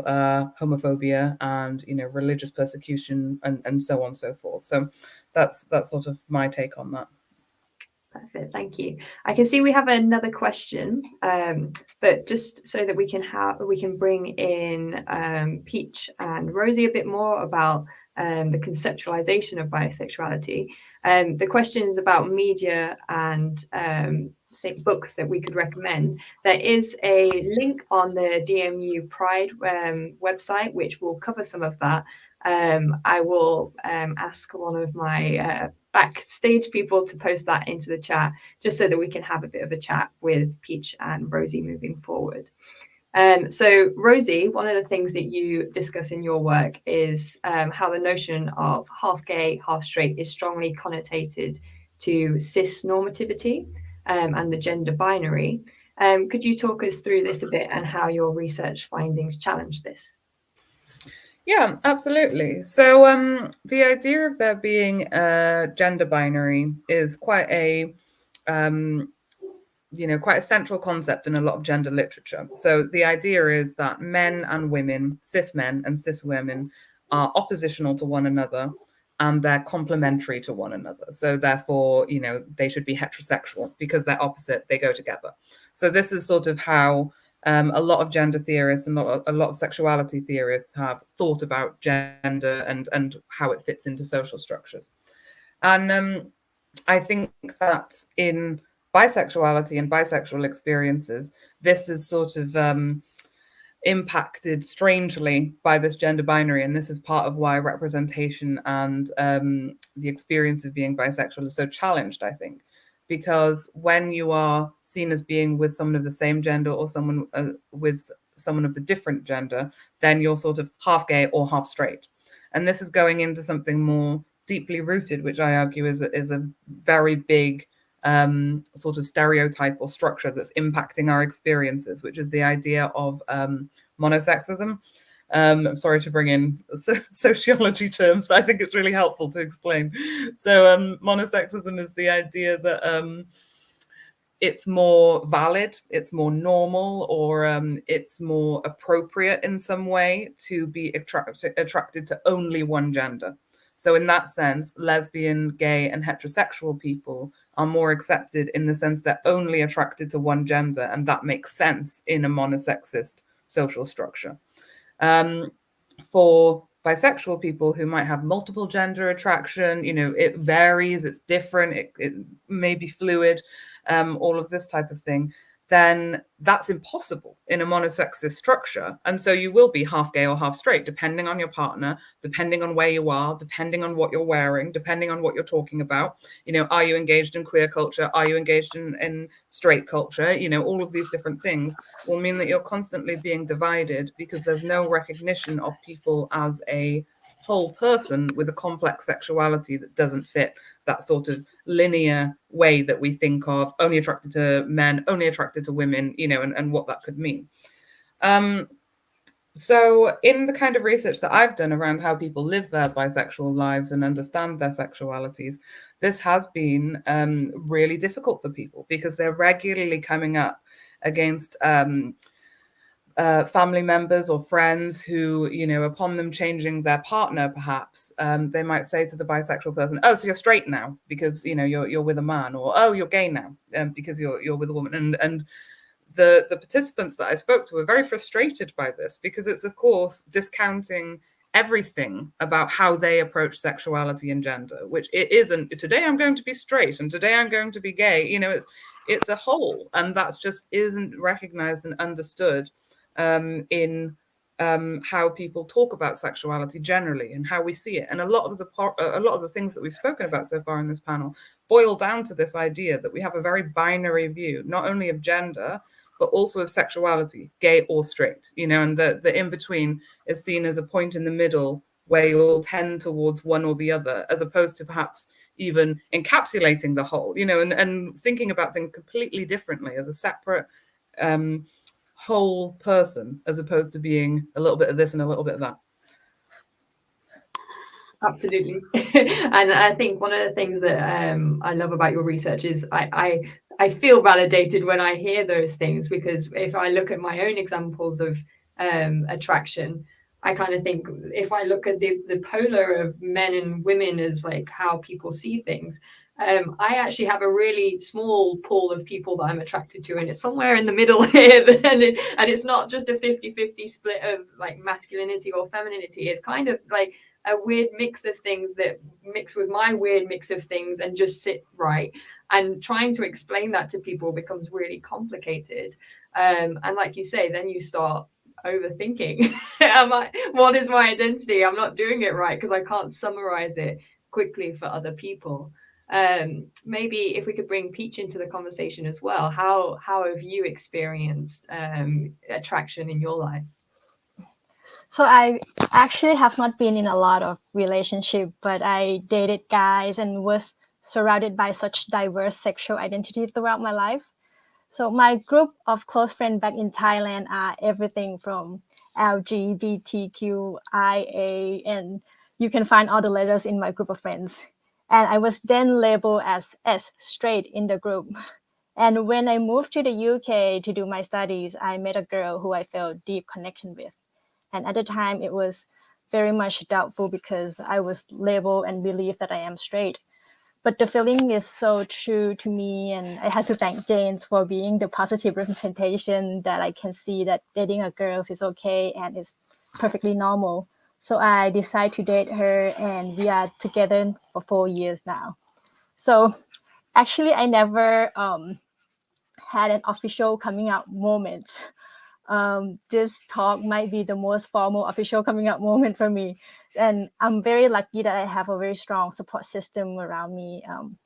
homophobia and, you know, religious persecution and so on and so forth. So that's sort of my take on that. Perfect, thank you. I can see we have another question, but just so that we can bring in Peach and Rosie a bit more about the conceptualization of bisexuality. The question is about media and books that we could recommend. There is a link on the DMU Pride website which will cover some of that. I will ask one of my backstage people to post that into the chat, just so that we can have a bit of a chat with Peach and Rosie moving forward. So Rosie, one of the things that you discuss in your work is how the notion of half gay, half straight is strongly connotated to cis normativity and the gender binary. Could you talk us through this a bit and how your research findings challenge this? Yeah, absolutely. So the idea of there being a gender binary is quite a quite a central concept in a lot of gender literature. So the idea is that men and women, cis men and cis women, are oppositional to one another and they're complementary to one another. So therefore, you know, they should be heterosexual because they're opposite, they go together. So this is sort of how a lot of gender theorists and a lot of sexuality theorists have thought about gender and how it fits into social structures. And I think that in bisexuality and bisexual experiences, this is sort of impacted strangely by this gender binary. And this is part of why representation and the experience of being bisexual is so challenged, I think. Because when you are seen as being with someone of the same gender or someone with someone of the different gender, then you're sort of half gay or half straight. And this is going into something more deeply rooted, which I argue is a very big sort of stereotype or structure that's impacting our experiences, which is the idea of monosexism. I'm sorry to bring in sociology terms, but I think it's really helpful to explain. So monosexism is the idea that it's more valid, it's more normal, or it's more appropriate in some way to be attracted to only one gender. So in that sense, lesbian, gay, and heterosexual people are more accepted in the sense they're only attracted to one gender, and that makes sense in a monosexist social structure. For bisexual people who might have multiple gender attraction, you know, it varies, it's different, it may be fluid, all of this type of thing, then that's impossible in a monosexist structure. And so you will be half gay or half straight, depending on your partner, depending on where you are, depending on what you're wearing, depending on what you're talking about. You know, are you engaged in queer culture? Are you engaged in straight culture? You know, all of these different things will mean that you're constantly being divided because there's no recognition of people as a whole person with a complex sexuality that doesn't fit that sort of linear way that we think of only attracted to men, only attracted to women, you know, and what that could mean. So in the kind of research that I've done around how people live their bisexual lives and understand their sexualities, this has been really difficult for people because they're regularly coming up against family members or friends who, you know, upon them changing their partner, perhaps they might say to the bisexual person, "Oh, so you're straight now because, you know, you're with a man," or "Oh, you're gay now because you're with a woman." And the participants that I spoke to were very frustrated by this, because it's, of course, discounting everything about how they approach sexuality and gender, which it isn't. Today I'm going to be straight and today I'm going to be gay. You know, it's a whole, and that's just isn't recognized and understood in how people talk about sexuality generally and how we see it. And a lot of the things that we've spoken about so far in this panel boil down to this idea that we have a very binary view, not only of gender, but also of sexuality, gay or straight, you know, and the in-between is seen as a point in the middle where you'll tend towards one or the other, as opposed to perhaps even encapsulating the whole, you know, and thinking about things completely differently as a separate whole person, as opposed to being a little bit of this and a little bit of that. Absolutely. And I think one of the things that I love about your research is I feel validated when I hear those things, because if I look at my own examples of attraction, I kind of think, if I look at the polar of men and women as like how people see things, I actually have a really small pool of people that I'm attracted to, and it's somewhere in the middle here. And it's not just a 50-50 split of like masculinity or femininity. It's kind of like a weird mix of things that mix with my weird mix of things and just sit right. And trying to explain that to people becomes really complicated. And like you say, then you start overthinking. What is my identity? I'm not doing it right because I can't summarize it quickly for other people. Maybe if we could bring Peach into the conversation as well, how have you experienced attraction in your life? So I actually have not been in a lot of relationship, but I dated guys and was surrounded by such diverse sexual identity throughout my life. So my group of close friends back in Thailand are everything from LGBTQIA, and you can find all the letters in my group of friends. And I was then labeled as straight in the group. And when I moved to the UK to do my studies, I met a girl who I felt deep connection with. And at the time, it was very much doubtful because I was labeled and believed that I am straight. But the feeling is so true to me, and I had to thank James for being the positive representation that I can see that dating a girl is okay and is perfectly normal. So I decided to date her, and we are together for 4 years now. So actually, I never had an official coming out moment. This talk might be the most formal official coming out moment for me. And I'm very lucky that I have a very strong support system around me.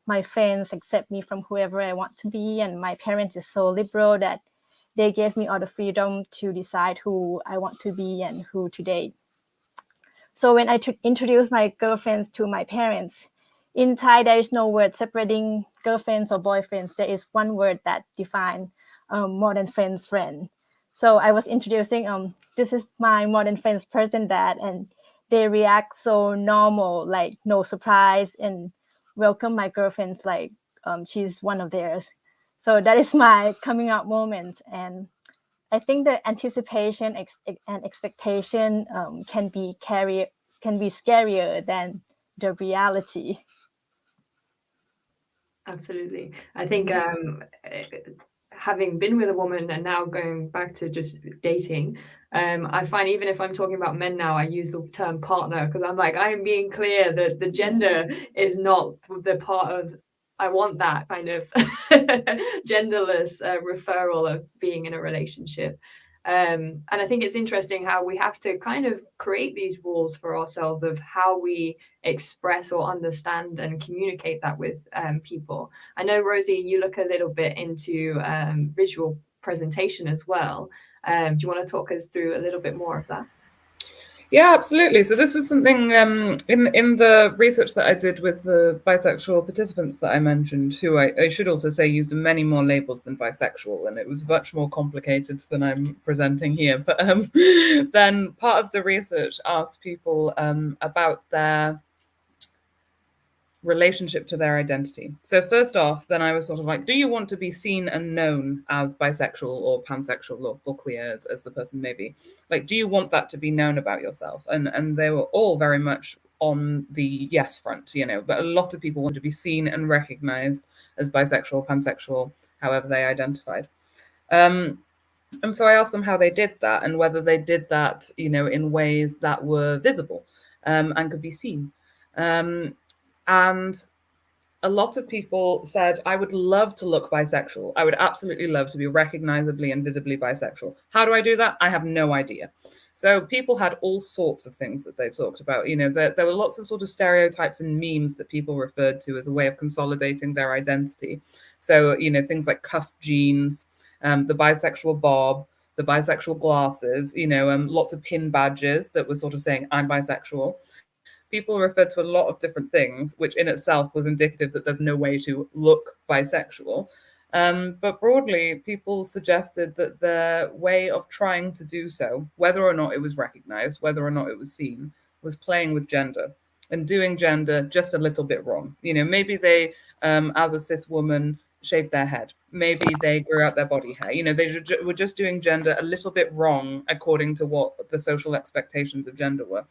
My friends accept me from whoever I want to be. And my parents is so liberal that they gave me all the freedom to decide who I want to be and who to date. So when I introduced my girlfriends to my parents, in Thai, there is no word separating girlfriends or boyfriends. There is one word that defines more than friends, friend. So I was introducing, this is my more than friends person, that, and they react so normal, like no surprise, and welcome my girlfriends like she's one of theirs. So that is my coming out moment. And I think the anticipation and expectation can be scarier than the reality. Absolutely. I think having been with a woman and now going back to just dating, I find even if I'm talking about men now, I use the term partner because I'm like, I am being clear that the gender is not the part of, I want that kind of genderless referral of being in a relationship. And I think it's interesting how we have to kind of create these rules for ourselves of how we express or understand and communicate that with people. I know, Rosie, you look a little bit into visual presentation as well. Do you want to talk us through a little bit more of that? Yeah, absolutely. So this was something in the research that I did with the bisexual participants that I mentioned, who I should also say used many more labels than bisexual, and it was much more complicated than I'm presenting here. But then part of the research asked people about their relationship to their identity. So first off, then I was sort of like, do you want to be seen and known as bisexual or pansexual or queer, as the person may be? Like, do you want that to be known about yourself? And they were all very much on the yes front, but a lot of people wanted to be seen and recognized as bisexual, pansexual, however they identified. And so I asked them how they did that and whether they did that, in ways that were visible and could be seen. And a lot of people said, I would love to look bisexual. I would absolutely love to be recognizably and visibly bisexual. How do I do that? I have no idea. So people had all sorts of things that they talked about. There were lots of sort of stereotypes and memes that people referred to as a way of consolidating their identity. So, things like cuffed jeans, the bisexual bob, the bisexual glasses, lots of pin badges that were sort of saying, I'm bisexual. People referred to a lot of different things, which in itself was indicative that there's no way to look bisexual. But broadly, people suggested that their way of trying to do so, whether or not it was recognized, whether or not it was seen, was playing with gender and doing gender just a little bit wrong. Maybe they, as a cis woman, shaved their head. Maybe they grew out their body hair. They were just doing gender a little bit wrong according to what the social expectations of gender were.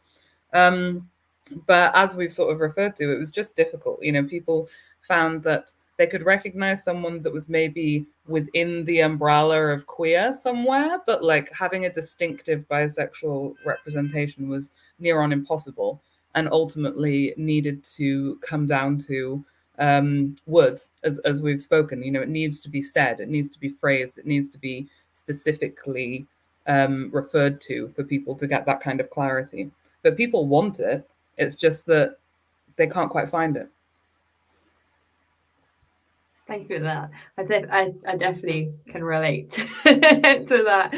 But as we've sort of referred to, it was just difficult. People found that they could recognize someone that was maybe within the umbrella of queer somewhere, but like having a distinctive bisexual representation was near on impossible and ultimately needed to come down to words, as we've spoken. It needs to be said, it needs to be phrased, it needs to be specifically referred to for people to get that kind of clarity. But people want it. It's just that they can't quite find it. Thank you for that. I definitely can relate to that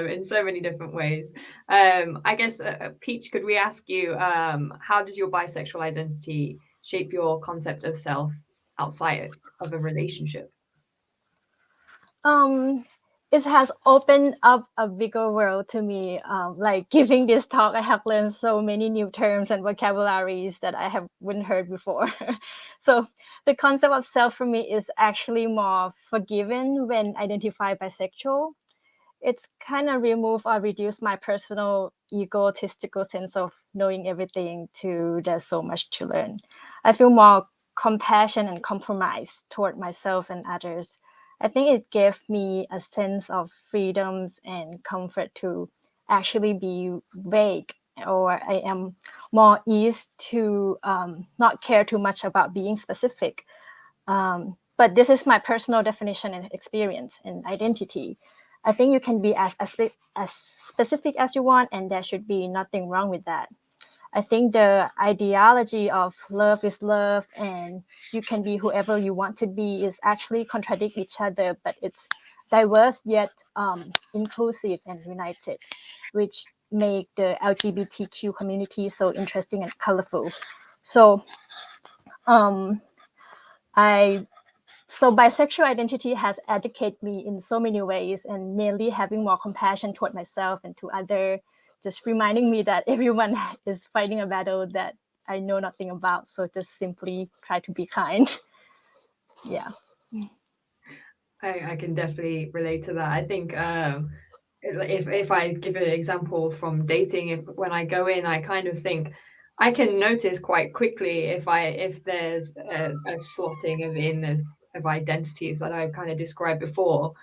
in so many different ways. I guess, Peach, could we ask you, how does your bisexual identity shape your concept of self outside of a relationship? It has opened up a bigger world to me. Like giving this talk, I have learned so many new terms and vocabularies that I haven't heard before. So the concept of self for me is actually more forgiven when identified bisexual. It's kind of remove or reduce my personal egotistical sense of knowing everything to there's so much to learn. I feel more compassion and compromise toward myself and others. I think it gave me a sense of freedoms and comfort to actually be vague, or I am more eased to not care too much about being specific. But this is my personal definition and experience and identity. I think you can be as specific as you want, and there should be nothing wrong with that. I think the ideology of love is love and you can be whoever you want to be is actually contradict each other, but it's diverse yet inclusive and united, which make the LGBTQ community so interesting and colorful. So bisexual identity has educated me in so many ways, and mainly having more compassion toward myself and to others, just reminding me that everyone is fighting a battle that I know nothing about. So just simply try to be kind. Yeah. I can definitely relate to that. I think if I give an example from dating, when I go in, I kind of think I can notice quite quickly if there's a slotting of identities that I've kind of described before,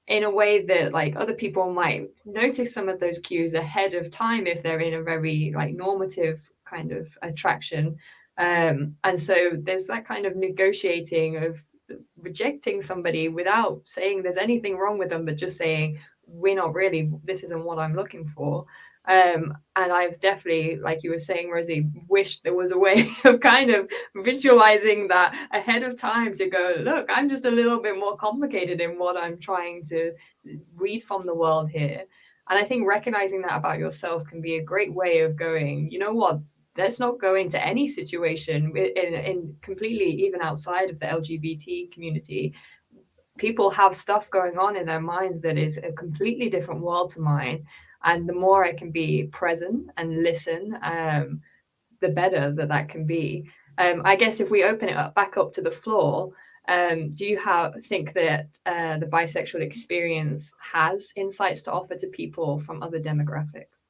in a way that like other people might notice some of those cues ahead of time if they're in a very like normative kind of attraction. And so there's that kind of negotiating of rejecting somebody without saying there's anything wrong with them, but just saying this isn't what I'm looking for. And I've definitely, like you were saying, Rosie, wished there was a way of kind of visualizing that ahead of time to go, look, I'm just a little bit more complicated in what I'm trying to read from the world here. And I think recognizing that about yourself can be a great way of going, you know what, let's not go into any situation in completely, even outside of the LGBT community. People have stuff going on in their minds that is a completely different world to mine. And the more I can be present and listen, the better that can be. I guess if we open it up back up to the floor, do you think that the bisexual experience has insights to offer to people from other demographics?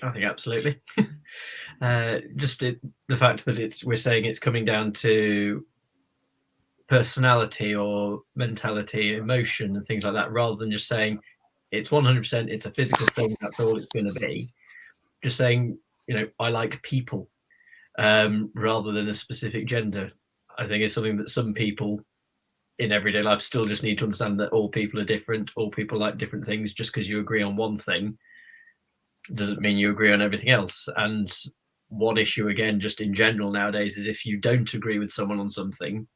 I think absolutely. Just the fact that we're saying it's coming down to personality or mentality, emotion, and things like that, rather than just saying it's 100%, it's a physical thing, that's all it's going to be. Just saying, I like people, rather than a specific gender, I think is something that some people in everyday life still just need to understand, that all people are different, all people like different things. Just because you agree on one thing doesn't mean you agree on everything else. And one issue, again, just in general nowadays, is if you don't agree with someone on something,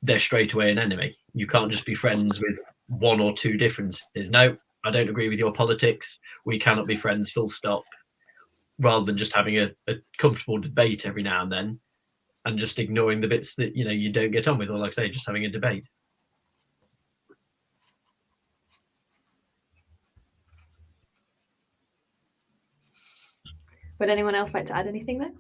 they're straight away an enemy. You can't just be friends with one or two differences. No, I don't agree with your politics, we cannot be friends, full stop. Rather than just having a comfortable debate every now and then, and just ignoring the bits that you don't get on with, or like I say, just having a debate. Would anyone else like to add anything there?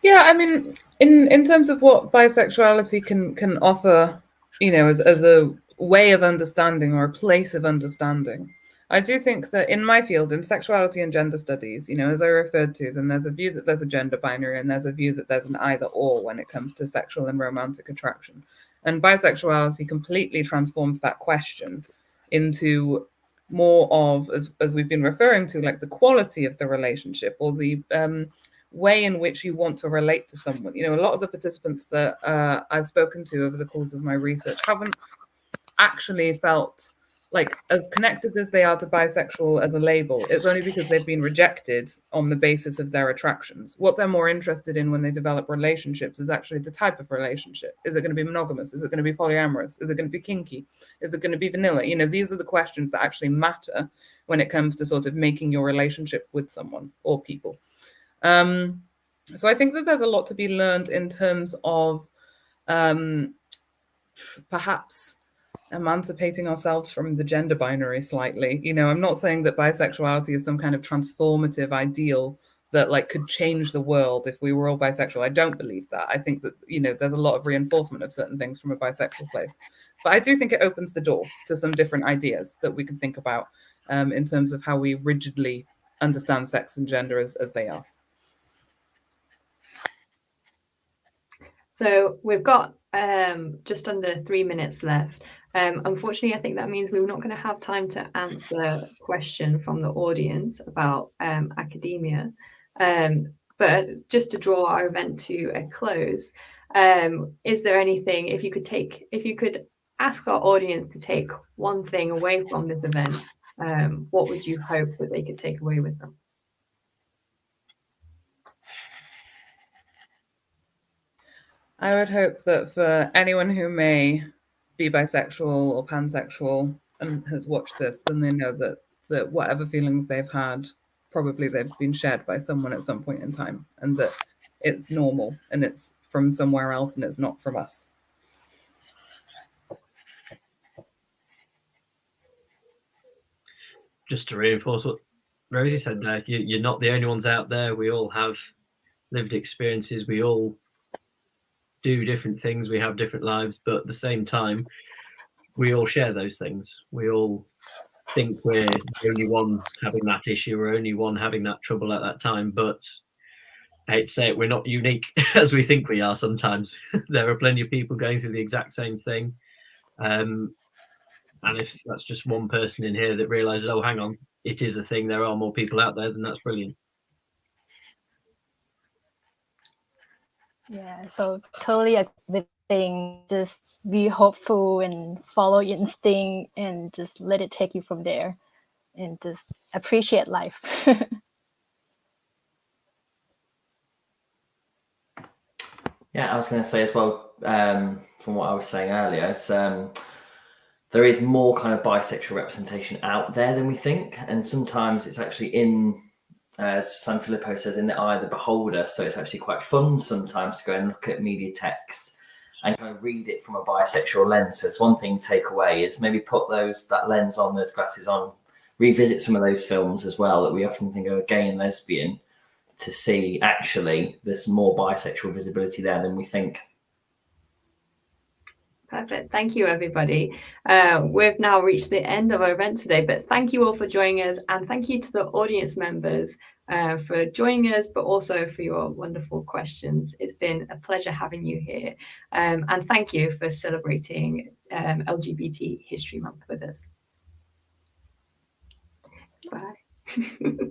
Yeah, I mean, in terms of what bisexuality can offer, as a way of understanding or a place of understanding, I do think that in my field, in sexuality and gender studies, as I referred to, then there's a view that there's a gender binary, and there's a view that there's an either or when it comes to sexual and romantic attraction. And bisexuality completely transforms that question into more of, as we've been referring to, like the quality of the relationship, or the way in which you want to relate to someone. A lot of the participants that I've spoken to over the course of my research haven't actually felt like as connected as they are to bisexual as a label. It's only because they've been rejected on the basis of their attractions. What they're more interested in when they develop relationships is actually the type of relationship. Is it going to be monogamous? Is it going to be polyamorous? Is it going to be kinky? Is it going to be vanilla? These are the questions that actually matter when it comes to sort of making your relationship with someone or people. So I think that there's a lot to be learned in terms of perhaps emancipating ourselves from the gender binary slightly. I'm not saying that bisexuality is some kind of transformative ideal that could change the world if we were all bisexual. I don't believe that. I think that, there's a lot of reinforcement of certain things from a bisexual place. But I do think it opens the door to some different ideas that we can think about in terms of how we rigidly understand sex and gender as they are. So we've got just under 3 minutes left. Unfortunately, I think that means we're not going to have time to answer a question from the audience about academia. But just to draw our event to a close, is there anything, if you could ask our audience to take one thing away from this event, what would you hope that they could take away with them? I would hope that for anyone who may be bisexual or pansexual and has watched this, then they know that whatever feelings they've had, probably they've been shared by someone at some point in time, and that it's normal and it's from somewhere else and it's not from us. Just to reinforce what Rosie said there, you're not the only ones out there. We all have lived experiences. We all do different things, we have different lives, but at the same time we all share those things. We all think we're the only one having that issue, or only one having that trouble at that time, but I hate to say it, we're not unique as we think we are sometimes. There are plenty of people going through the exact same thing, and if that's just one person in here that realizes, oh, hang on, it is a thing, there are more people out there, then that's brilliant. Yeah, so totally agree. Just be hopeful and follow your instinct and just let it take you from there, and just appreciate life. Yeah, I was going to say as well, from what I was saying earlier, it's, there is more kind of bisexual representation out there than we think, and sometimes it's actually in, as San Filippo says, in the eye of the beholder. So it's actually quite fun sometimes to go and look at media text and kind of read it from a bisexual lens. So it's one thing to take away is maybe put that lens on, those glasses on revisit some of those films as well that we often think are gay and lesbian, to see actually there's more bisexual visibility there than we think. Perfect. Thank you, everybody. We've now reached the end of our event today, but thank you all for joining us, and thank you to the audience members for joining us, but also for your wonderful questions. It's been a pleasure having you here, and thank you for celebrating LGBT History Month with us. Bye.